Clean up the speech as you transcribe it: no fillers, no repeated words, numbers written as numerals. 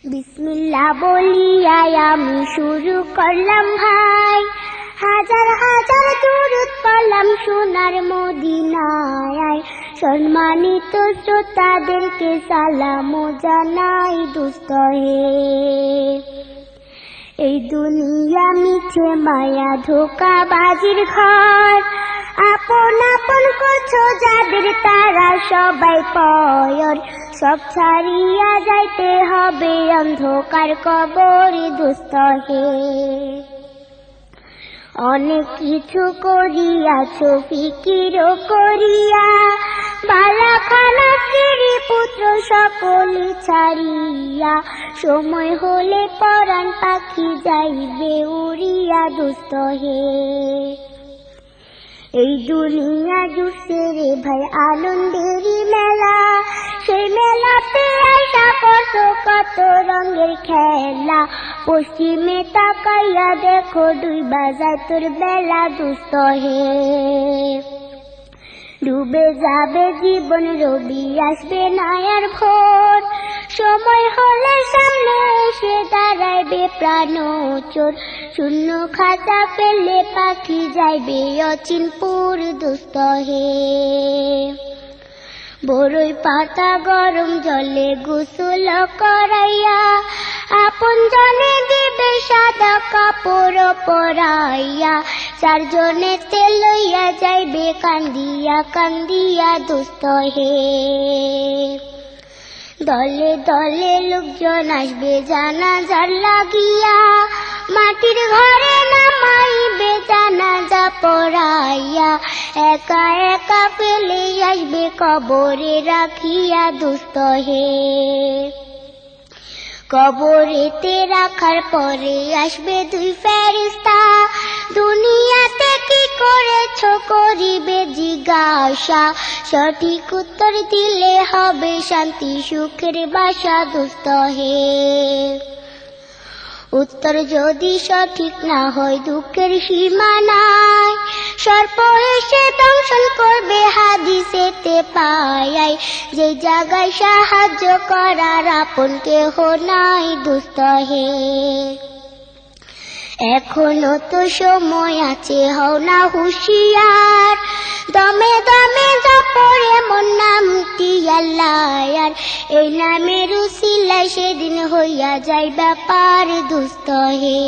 বিসমিল্লাহ বলিয়াই আমি শুরু করলাম ভাই, হাজার হাজার দুরূদ পড়লাম সোনার মদিনায়। সম্মানিত শ্রোতাদেরকে সালাম জানাই দোস্ত হে। এই দুনিয়া মিছে মায়া ধোঁকাবাজির ঘর, আপন আপন করছো যাদের তারা সবাই পয়র। সব ছাড়িয়া যাইতে হবে অন্ধকার কবরে দোস্ত হে। অনেক কিছু করিয়াছো ফিকির করিয়া, বালাখানা স্ত্রী পুত্র সকলে ছাড়িয়া। সময় হলে পরাণ পাখি যাইবে উড়িয়া দোস্ত হে। এই দুনিয়া জুড়ছে রে ভাই আনন্দেরই মেলা, সেই মেলাতে আইসা কত কত রঙের খেলা। পশ্চিমে তাকাইয়া দেখো ডুইবা যায় তোর বেলা দোস্ত হে। ডুবে যাবে জীবন রবি আসবে না আর ভোর, সময় হলে সামনে এসে দাঁড়াইবে প্রাণচোর। শূন্য খাতা পেলে পাখি যাইবে অচিনপুর দোস্ত হে। বড়ই পাতা গরম জলে গোসল করাইয়া, আপন জনে দিবে সাদা কাপড় পরাইয়া। চারজনে তেল লইয়া যাইবে কান্দিয়া কান্দিয়া দোস্ত হে। দলে দলে লোকজন আসবে জানাজার লাগিয়া, মাটির ঘরে নামাইবে জানাজা পড়াইয়া। একা একা ফেলে আসবে কবরে রাখিয়া দোস্ত হে। কবরেতে রাখার পরে আসবে দুই ফেরেশতা, দুনিয়াতে কি করেছো করিবে জিজ্ঞাসা। সঠিক উত্তর দিলে হবে শান্তি সুখের বাসা দোস্ত হে। উত্তর যদি সঠিক না হয় দুঃখের সীমা নাই, সর্প এসে দংশন করবে হাদিসেতে পাই। যে জায়গায় সাহায্য করার আপন কেহ নাই দোস্ত হে। এখনো তো সময় আছে, হও না হুঁশিয়ার। দমে দমে জপরে মন নামটি আল্লাহ, এই নামের উসিলায় সেদিন হইয়া যায় ব্যাপার দোস্ত হে।